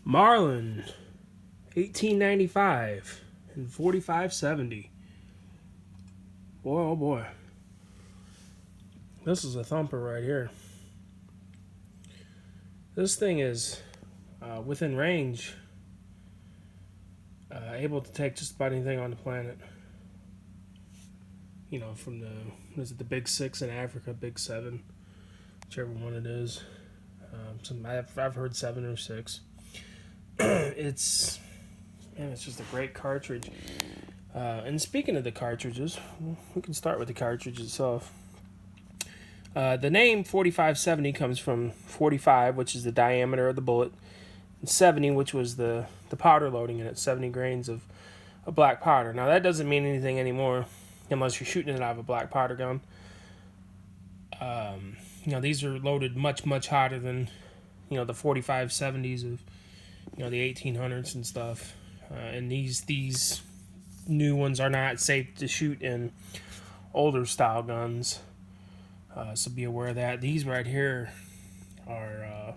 Marlin, 1895 and 4570. Boy, oh boy. This is a thumper right here. This thing is within range, able to take just about anything on the planet. You know, from the Big Six in Africa, Big Seven, whichever one it is. I've heard 7 or 6. It's just a great cartridge. And speaking of the cartridges, we can start with the cartridge itself. The name 4570 comes from 45, which is the diameter of the bullet, and 70, which was the powder loading in it, 70 grains of black powder. Now, that doesn't mean anything anymore unless you're shooting it out of a black powder gun. These are loaded much, much hotter than, the 4570s of, the 1800s and stuff. And these new ones are not safe to shoot in older style guns. So be aware of that. These right here are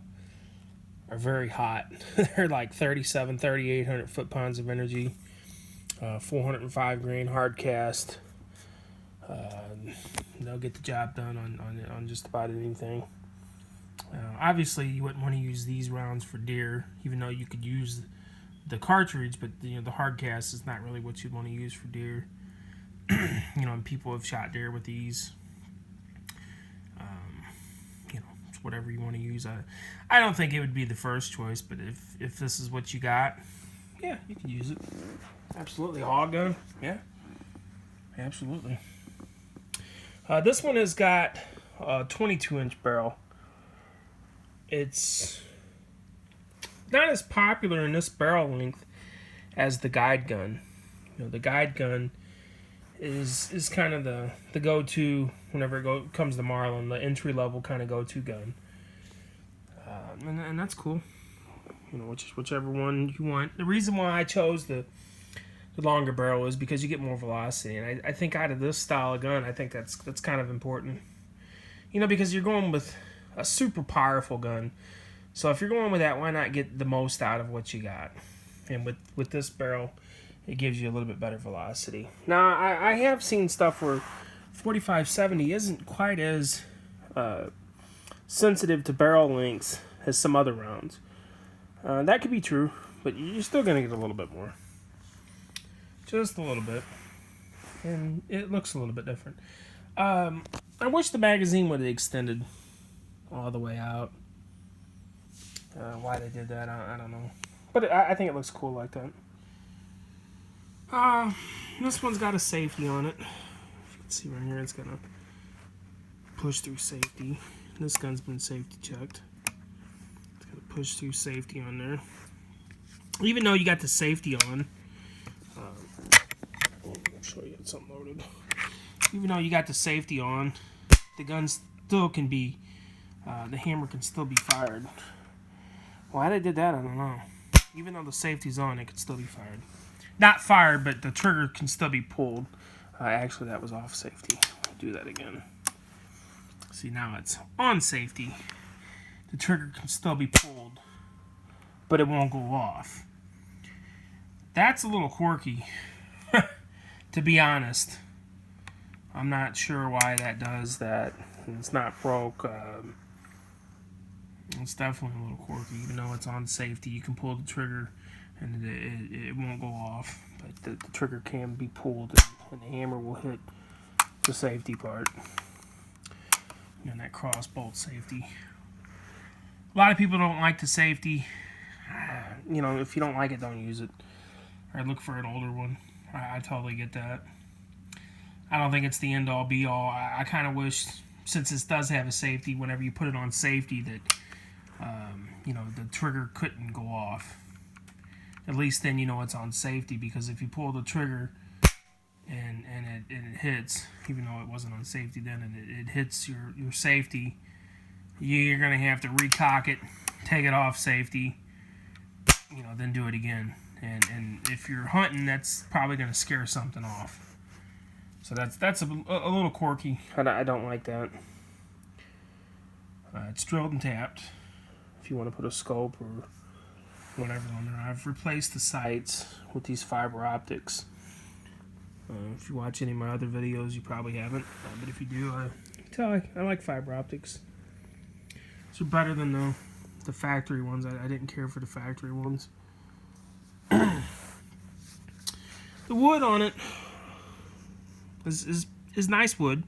very hot. They're like 3,800 foot-pounds of energy, 405 grain hard cast. They'll get the job done on just about anything. Obviously, you wouldn't want to use these rounds for deer, even though you could use the cartridge, but the hard cast is not really what you'd want to use for deer. And people have shot deer with these. It's whatever you want to use. I don't think it would be the first choice, but if this is what you got, yeah, you can use it. Absolutely. Hog gun, yeah, absolutely. This one has got a 22-inch barrel. It's not as popular in this barrel length as the guide gun. The guide gun is kind of the go-to whenever it comes to Marlin, the entry-level kind of go-to gun. And that's cool. Whichever one you want. The reason why I chose the longer barrel is because you get more velocity. And I think out of this style of gun, I think that's kind of important. Because you're going with a super powerful gun. So if you're going with that, why not get the most out of what you got? And with this barrel, it gives you a little bit better velocity. Now, I have seen stuff where 4570 isn't quite as sensitive to barrel lengths as some other rounds. That could be true, but you're still going to get a little bit more. Just a little bit. And it looks a little bit different. I wish the magazine would have extended all the way out. Why they did that, I don't know. But I think it looks cool like that. This one's got a safety on it. If you can see right here, it's gonna push through safety. This gun's been safety checked. It's gonna push through safety on there. Even though you got the safety on, I'll show you something loaded. Even though you got the safety on, the gun still can be, the hammer can still be fired. Why they did that, I don't know. Even though the safety's on, it could still be fired. Not fired, but the trigger can still be pulled. Actually, that was off safety. I'll do that again. See, now it's on safety. The trigger can still be pulled, but it won't go off. That's a little quirky, to be honest. I'm not sure why that does that. It's not broke. It's definitely a little quirky. Even though it's on safety, you can pull the trigger and it won't go off. But the trigger can be pulled and the hammer will hit the safety part. And that cross bolt safety. A lot of people don't like the safety. If you don't like it, don't use it. Or look for an older one. I totally get that. I don't think it's the end-all, be-all. I kind of wish, since this does have a safety, whenever you put it on safety, that the trigger couldn't go off. At least then it's on safety, because if you pull the trigger and it hits, even though it wasn't on safety then, and it hits your safety, you're going to have to recock it, take it off safety, then do it again. And if you're hunting, that's probably going to scare something off. So that's a little quirky. I don't like that. It's drilled and tapped. If you want to put a scope or whatever on there. I've replaced the sights with these fiber optics. If you watch any of my other videos, you probably haven't. But if you do, I like fiber optics. They're better than the factory ones. I didn't care for the factory ones. The wood on it is nice wood,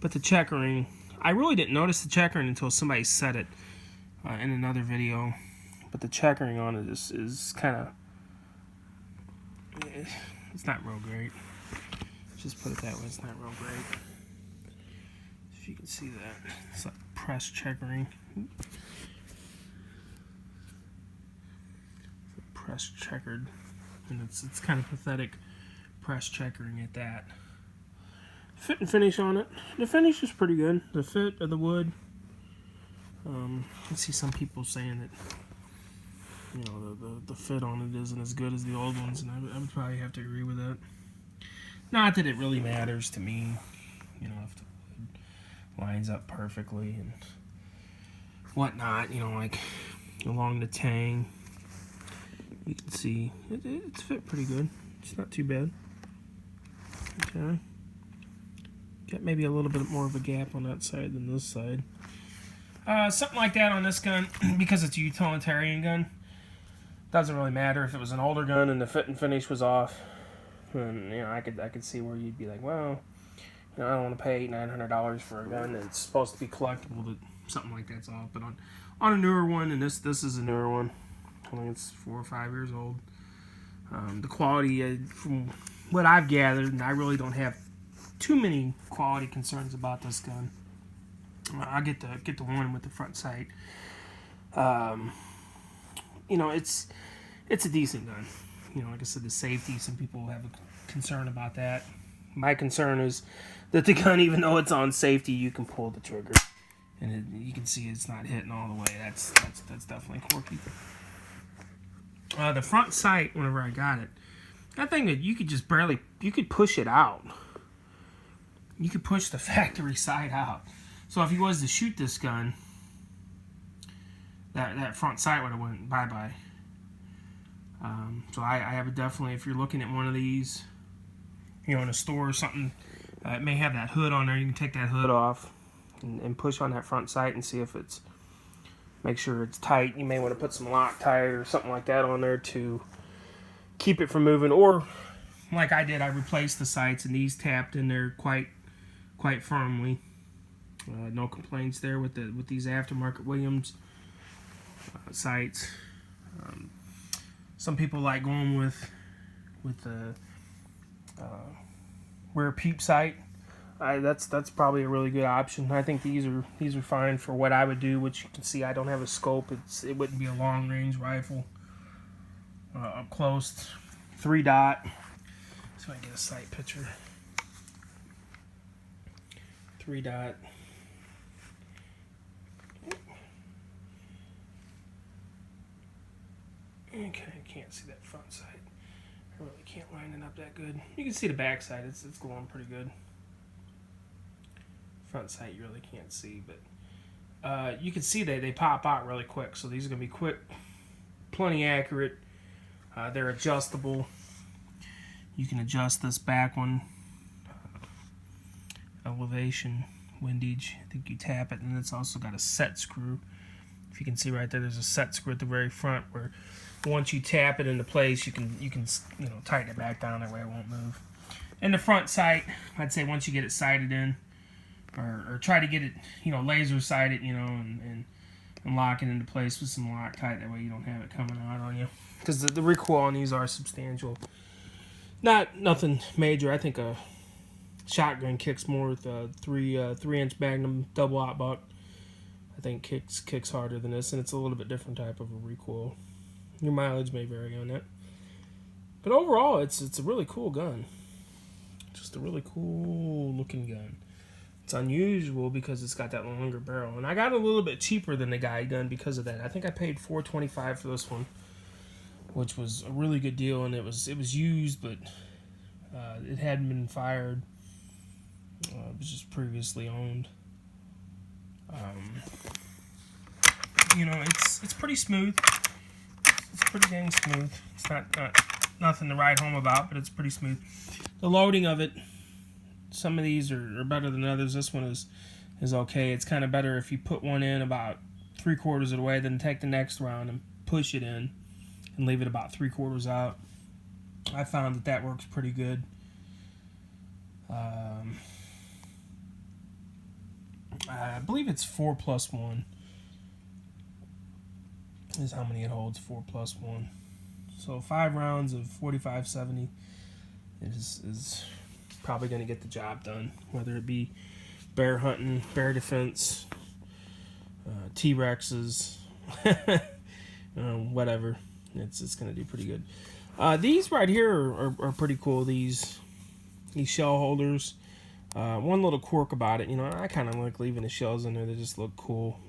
but the checkering, I really didn't notice the checkering until somebody said it in another video. But the checkering on it is kind of, it's not real great. Just put it that way, it's not real great. If you can see that, it's like pressed checkering. Pressed checkered, and it's kind of pathetic pressed checkering at that. Fit and finish on it, the finish is pretty good. The fit of the wood. I see some people saying that, you know, the fit on it isn't as good as the old ones, and I would probably have to agree with that. Not that it really matters to me, you know, if the wood lines up perfectly and whatnot, you know, like along the tang. You can see it's fit pretty good. It's not too bad. Okay. Got maybe a little bit more of a gap on that side than this side. Something like that on this gun, because it's a utilitarian gun. Doesn't really matter if it was an older gun and the fit and finish was off. And, you know, I could see where you'd be like, well, you know, I don't want to pay $900 for a gun that's supposed to be collectible. That something like that's off. But on a newer one, and this is a newer one. I think it's 4 or 5 years old. The quality, from what I've gathered, and I really don't have too many quality concerns about this gun. I get the one with the front sight. You know, it's a decent gun. You know, like I said, the safety. Some people have a concern about that. My concern is that the gun, even though it's on safety, you can pull the trigger, and you can see it's not hitting all the way. That's definitely quirky. The front sight, whenever I got it, that thing that you could just barely, you could push it out. You could push the factory sight out. So if you was to shoot this gun, that front sight would have went bye-bye. So I have it definitely, if you're looking at one of these, you know, in a store or something, it may have that hood on there. You can take that hood off and push on that front sight and see if it's, make sure it's tight. You may want to put some Loctite or something like that on there to keep it from moving. Or, like I did, I replaced the sights and these tapped in there quite firmly. No complaints there with these aftermarket Williams sights. Some people like going with the rear peep sight. That's probably a really good option. I think these are fine for what I would do. Which you can see, I don't have a scope. It wouldn't be a long range rifle. Up close, 3-dot. So I get a sight picture. 3-dot. Okay, I can't see that front side. I really can't line it up that good. You can see the back side. It's glowing pretty good. Front sight you really can't see, but you can see they pop out really quick. So these are gonna be quick, plenty accurate. They're adjustable. You can adjust this back one, elevation, windage. I think you tap it, and it's also got a set screw. If you can see right there, there's a set screw at the very front where once you tap it into place, you can you know, tighten it back down that way it won't move. And the front sight, I'd say once you get it sighted in, or try to get it, you know, laser sighted, you know, and lock it into place with some Loctite. That way you don't have it coming out on you. Because the recoil on these are substantial. Nothing major. I think a shotgun kicks more with a 3-inch Magnum double-aught buck. I think kicks harder than this, and it's a little bit different type of a recoil. Your mileage may vary on that, but overall, it's a really cool gun. Just a really cool looking gun. It's unusual because it's got that longer barrel, and I got it a little bit cheaper than the guide gun because of that. I think I paid $425 for this one, which was a really good deal, and it was used, but it hadn't been fired. It was just previously owned. You know, it's pretty smooth. it's pretty dang smooth. It's not nothing to write home about, but it's pretty smooth. The loading of it, some of these are better than others. This one is okay. It's kind of better if you put one in about 3/4 of the way, then take the next round and push it in and leave it about 3/4 out. I found that works pretty good. I believe it's 4+1 is how many it holds. 4+1. So 5 rounds of 45-70 is probably going to get the job done, whether it be bear hunting, bear defense, T-Rexes, whatever. It's going to do pretty good. These right here are pretty cool. These shell holders. One little quirk about it, I kind of like leaving the shells in there. They just look cool.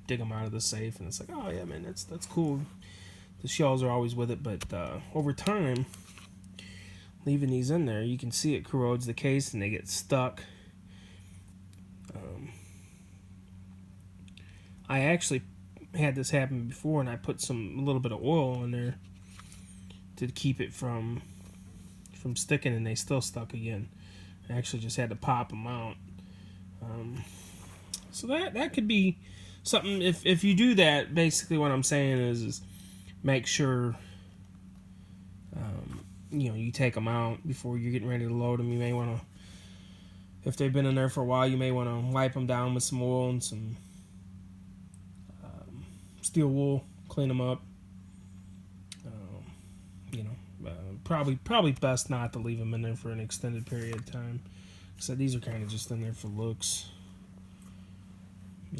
Dig them out of the safe, and it's like, oh yeah, man, that's cool. The shells are always with it, but over time, leaving these in there, you can see it corrodes the case and they get stuck. I actually had this happen before, and I put a little bit of oil in there to keep it from sticking, and they still stuck again. I actually just had to pop them out. So that could be something. If you do that, basically what I'm saying is make sure you take them out before you're getting ready to load them. You may want to, if they've been in there for a while, you may want to wipe them down with some oil and some steel wool, clean them up. Probably best not to leave them in there for an extended period of time. So these are kind of just in there for looks,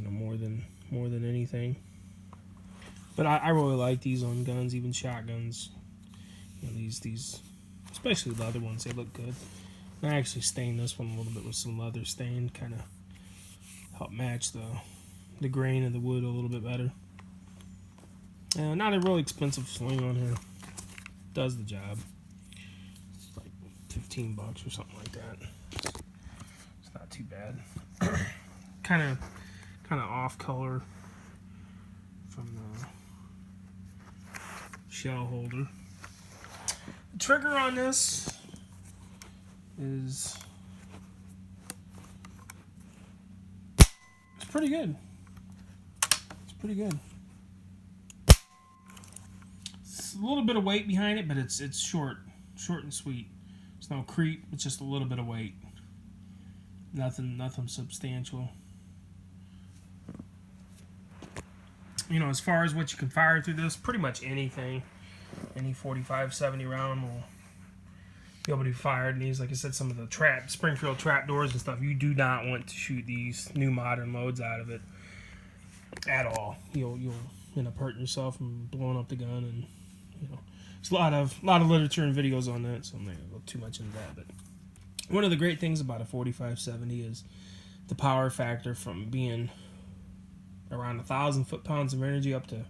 more than anything. But I really like these on guns, even shotguns. These, especially the leather ones, they look good. And I actually stained this one a little bit with some leather stain, kind of help match the grain of the wood a little bit better. Not a really expensive sling on here. Does the job. It's like $15 or something like that. It's not too bad. kind of off color from the shell holder. The trigger on this is pretty good. It's pretty good. It's a little bit of weight behind it, but it's short and sweet. It's no creep. It's just a little bit of weight. Nothing substantial. As far as what you can fire through this, pretty much anything, any 45-70 round will be able to be fired in these. Like I said, some of the Springfield trap doors and stuff, you do not want to shoot these new modern loads out of it at all. You'll end up hurting yourself and blowing up the gun, and there's a lot of literature and videos on that, so I'm not gonna go too much into that. But one of the great things about a 45-70 is the power factor from being around 1,000 foot-pounds of energy up to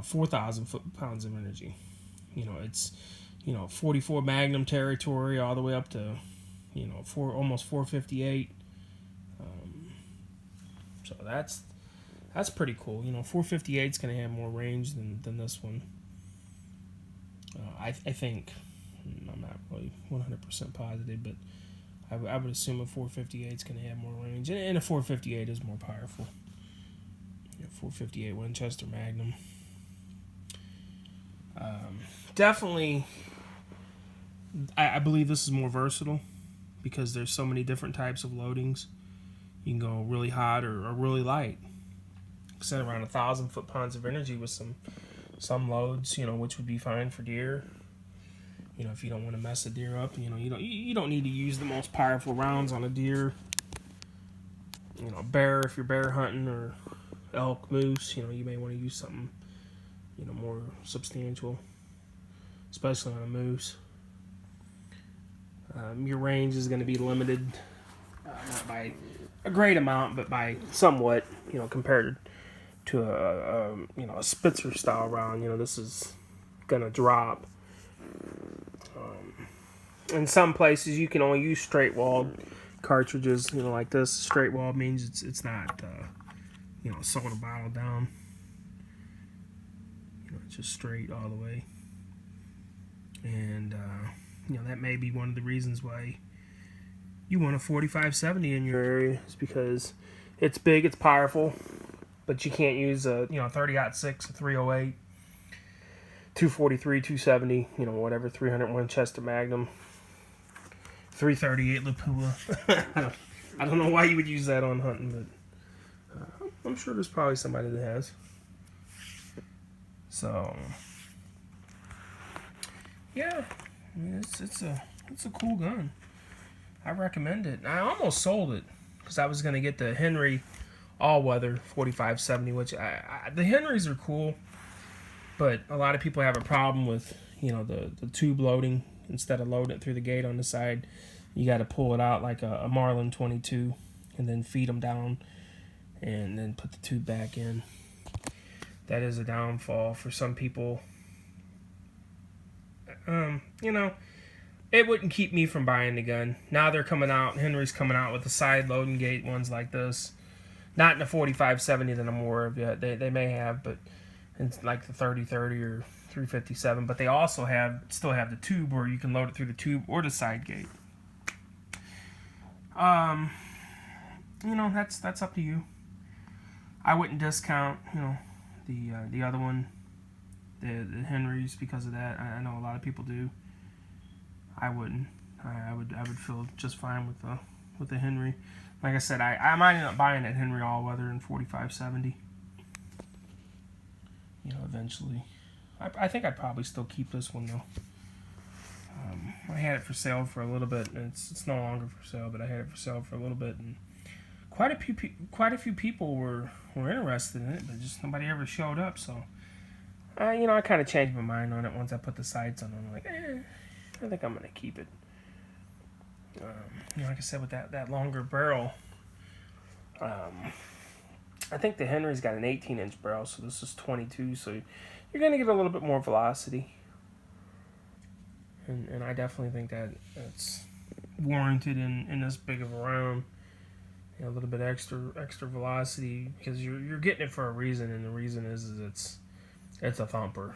4,000 foot-pounds of energy. It's 44 Magnum territory all the way up to almost 458. So that's pretty cool. 458 is going to have more range than this one. I think, I'm not really 100% positive, but I would assume a 458 is going to have more range, and a 458 is more powerful. 458 Winchester Magnum. Definitely, I believe this is more versatile because there's so many different types of loadings. You can go really hot or really light. Set around 1,000 foot-pounds of energy with some loads, which would be fine for deer. If you don't want to mess a deer up, you don't need to use the most powerful rounds on a deer. Bear, if you're bear hunting, or elk, moose, you may want to use something, more substantial, especially on a moose. Your range is going to be limited, not by a great amount, but by somewhat, compared to a Spitzer style round. This is going to drop. In some places, you can only use straight walled cartridges, like this. Straight walled means it's not, soda bottle down. just straight all the way. And you know, that may be one of the reasons why you want a 4570 in your area, is because it's big, it's powerful, but you can't use a 30-06, a 308, 243, 270, whatever, 300 Winchester Magnum, 338 Lapua. I don't know why you would use that on hunting, but I'm sure there's probably somebody that has. So yeah, I mean, it's a cool gun. I recommend it. I almost sold it because I was gonna get the Henry all-weather 4570, which the Henrys are cool, but a lot of people have a problem with the tube loading. Instead of loading it through the gate on the side, you got to pull it out like a Marlin 22 and then feed them down and then put the tube back in. That is a downfall for some people. It wouldn't keep me from buying the gun. Now they're coming out, Henry's coming out with the side loading gate ones like this. Not in the 4570 that I'm aware of yet. They may have, but it's like the 3030 or 357. But they also still have the tube where you can load it through the tube or the side gate. That's up to you. I wouldn't discount, the other one, the Henrys, because of that. I know a lot of people do. I wouldn't. I would feel just fine with the Henry. Like I said, I might end up buying that Henry all-weather in 4570. Eventually. I think I'd probably still keep this one though. I had it for sale for a little bit, and it's no longer for sale, but I had it for sale for a little bit, and quite a few people were interested in it, but just nobody ever showed up. So, I kind of changed my mind on it once I put the sights on. I'm like, I think I'm gonna keep it. Like I said, with that longer barrel, I think the Henry's got an 18-inch barrel, so this is 22, so you're gonna get a little bit more velocity. And I definitely think that's warranted in this big of a round. A little bit extra velocity, because you're getting it for a reason, and the reason is it's a thumper.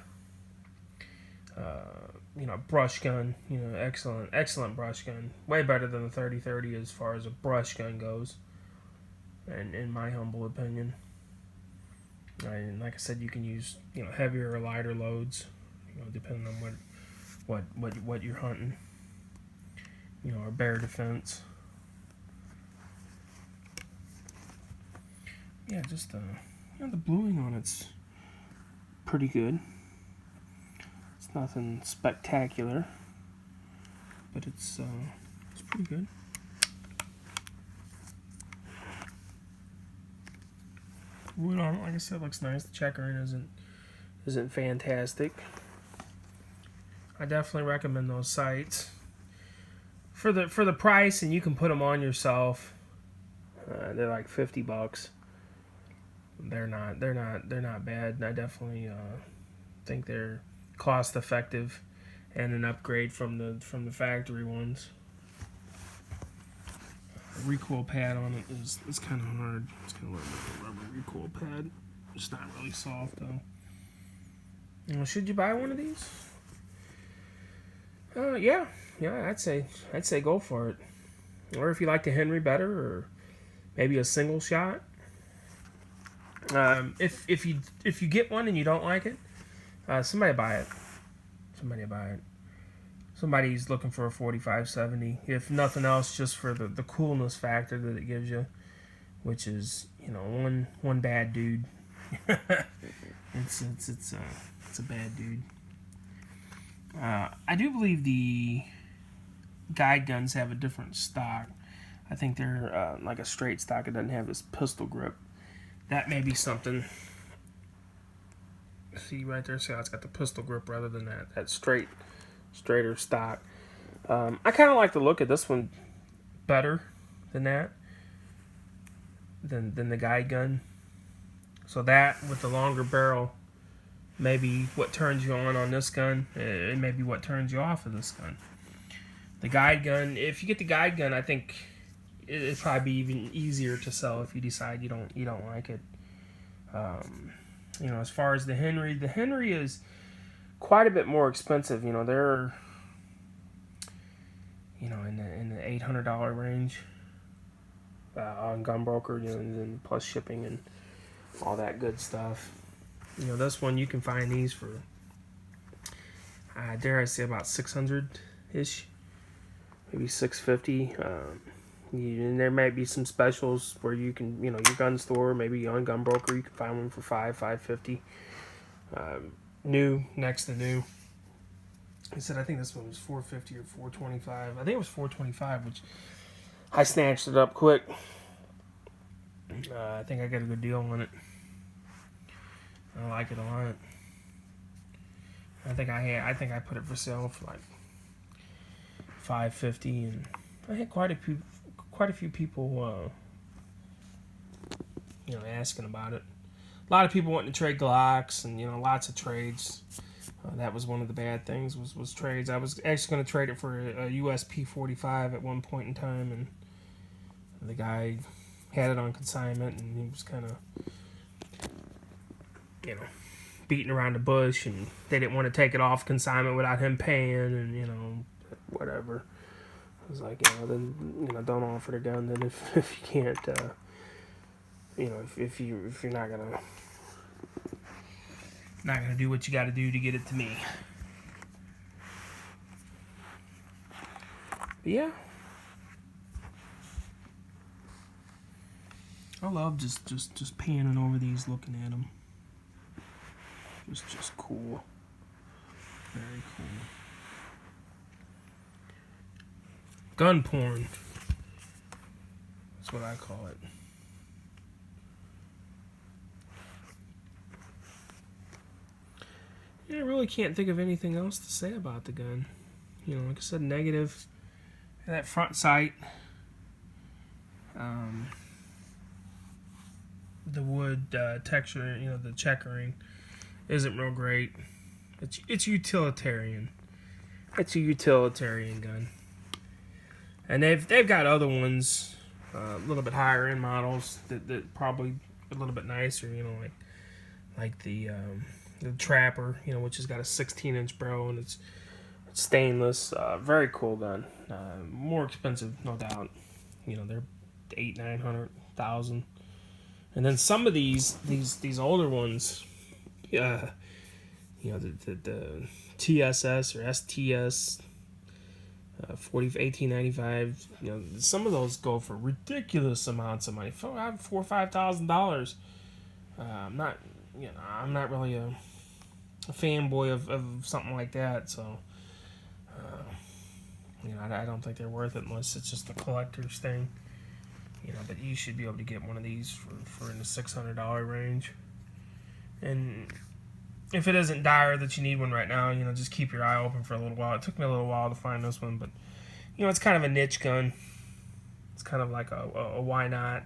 Brush gun, excellent brush gun. Way better than the 3030 as far as a brush gun goes, and in my humble opinion. And like I said, you can use heavier or lighter loads, depending on what you're hunting, or bear defense. Yeah, just the bluing on it's pretty good. It's nothing spectacular, but it's pretty good. Wood on it, like I said, looks nice. The checkering isn't fantastic. I definitely recommend those sights for the price, and you can put them on yourself. They're like $50. They're not bad. I definitely think they're cost effective and an upgrade from the factory ones. The recoil pad on it is kind of hard. It's kind of like a rubber recoil pad. It's not really soft though. Should you buy one of these? Yeah, I'd say go for it. Or if you like the Henry better, or maybe a single shot. If you get one and you don't like it, somebody buy it. Somebody's looking for a 4570. If nothing else, just for the coolness factor that it gives you, which is one bad dude. It's a bad dude. I do believe the guide guns have a different stock. I think they're like a straight stock. It doesn't have this pistol grip. That may be something. See right there, see how it's got the pistol grip rather than that straighter stock. I kind of like the look of this one better than that, than the guide gun. So that with the longer barrel, maybe what turns you on this gun, it may be what turns you off of this gun. The guide gun, if you get the guide gun, I think it'd probably be even easier to sell if you decide you don't like it. You know, as far as the Henry is quite a bit more expensive. You know, they're, you know, in the $800 range on Gunbroker, you know, and then plus shipping and all that good stuff. You know, this one you can find these for, dare I say, about 600-ish, maybe 650. And there might be some specials where you can, you know, your gun store, maybe on Gunbroker, you can find one for $550. New, next to new. He said, I think this one was $450 or $425. I think it was $425, which I snatched it up quick. I think I got a good deal on it. I like it a lot. I think I put it for sale for like $550, and I had quite a few people, you know, asking about it. A lot of people wanting to trade Glocks, and you know, lots of trades. That was one of the bad things was trades. I was actually going to trade it for a US P45 at one point in time, and the guy had it on consignment, and he was kind of, you know, beating around the bush, and they didn't want to take it off consignment without him paying, and you know, whatever. I was like, you know, then, you know, don't offer the gun then if you can't, you know, if you're not gonna do what you got to do to get it to me. But yeah, I love just panning over these, looking at them. Just cool, very cool. Gun porn. That's what I call it. Yeah, I really can't think of anything else to say about the gun. You know, like I said, negative. That front sight. The wood texture, you know, the checkering isn't real great. It's utilitarian. It's a utilitarian gun. And they've got other ones, a little bit higher end models that probably a little bit nicer, you know, like the Trapper, you know, which has got a 16-inch barrel, and it's stainless. Very cool gun. More expensive, no doubt. You know, they're $800,000-$900,000. And then some of these older ones, you know, the TSS or STS, 1895. You know, some of those go for ridiculous amounts of money. $4,000 or $5,000. I'm not really a fanboy of something like that. So, you know, I don't think they're worth it unless it's just a collector's thing. You know, but you should be able to get one of these for in the $600 range. And if it isn't dire that you need one right now, you know, just keep your eye open for a little while. It took me a little while to find this one, but, you know, it's kind of a niche gun. It's kind of like a why not.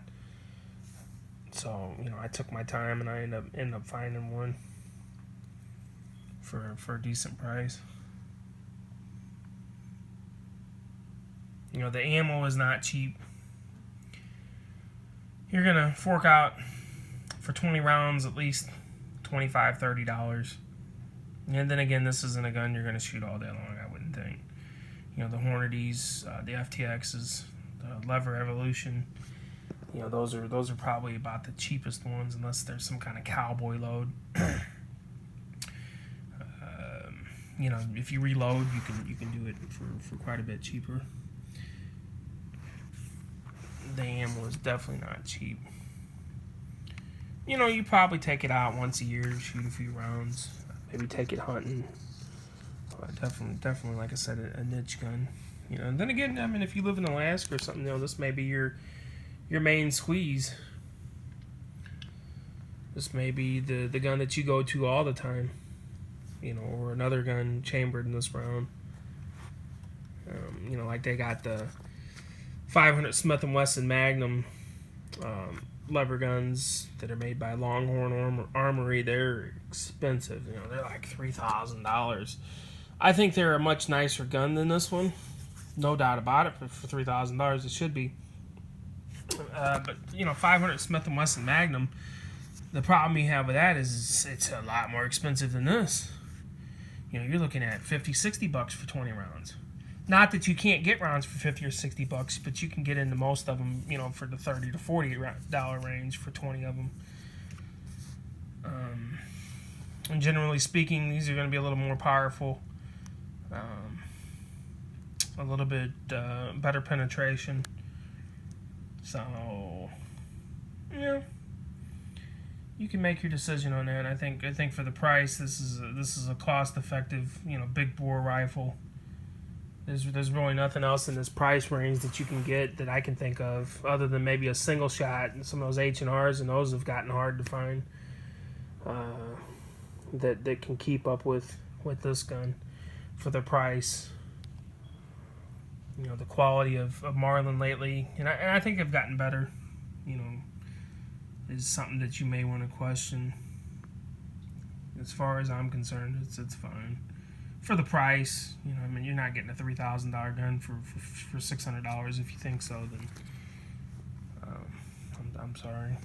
So, you know, I took my time, and I ended up finding one for a decent price. You know, the ammo is not cheap. You're going to fork out for 20 rounds at least $25, $30. And then again, this isn't a gun you're going to shoot all day long, I wouldn't think. You know, the Hornady's, the FTXs, the Lever Evolution, you know, those are probably about the cheapest ones, unless there's some kind of cowboy load. You know, if you reload, you can do it for quite a bit cheaper. The ammo is definitely not cheap. You know, you probably take it out once a year, shoot a few rounds, maybe take it hunting. Definitely, like I said, a niche gun. You know, and then again, I mean, if you live in Alaska or something, you know, this may be your main squeeze. This may be the gun that you go to all the time. You know, or another gun chambered in this round. You know, like they got the 500 Smith & Wesson Magnum lever guns that are made by Longhorn Armory. They're expensive. You know, they're like $3,000. I think they're a much nicer gun than this one, no doubt about it. But for $3,000, it should be. But you know, 500 Smith & Wesson Magnum, The problem you have with that is it's a lot more expensive than this. You know, you're looking at $50-$60 for 20 rounds. Not that you can't get rounds for $50 or $60, but you can get into most of them, you know, for the $30 to $40 range for 20 of them. And generally speaking, these are going to be a little more powerful, a little bit better penetration. So, yeah, you can make your decision on that. I think for the price, this is a cost-effective, you know, big bore rifle. There's really nothing else in this price range that you can get that I can think of, other than maybe a single shot and some of those H&Rs, and those have gotten hard to find. That can keep up with this gun for the price. You know, the quality of Marlin lately, and I think they've gotten better, you know, is something that you may want to question. As far as I'm concerned, it's fine. For the price, you know, I mean, you're not getting a $3,000 gun for $600. If you think so, then I'm sorry.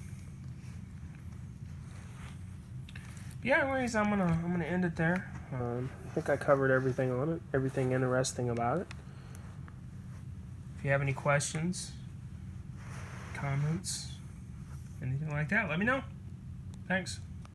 Yeah, anyways, I'm gonna end it there. I think I covered everything on it, everything interesting about it. If you have any questions, comments, anything like that, let me know. Thanks.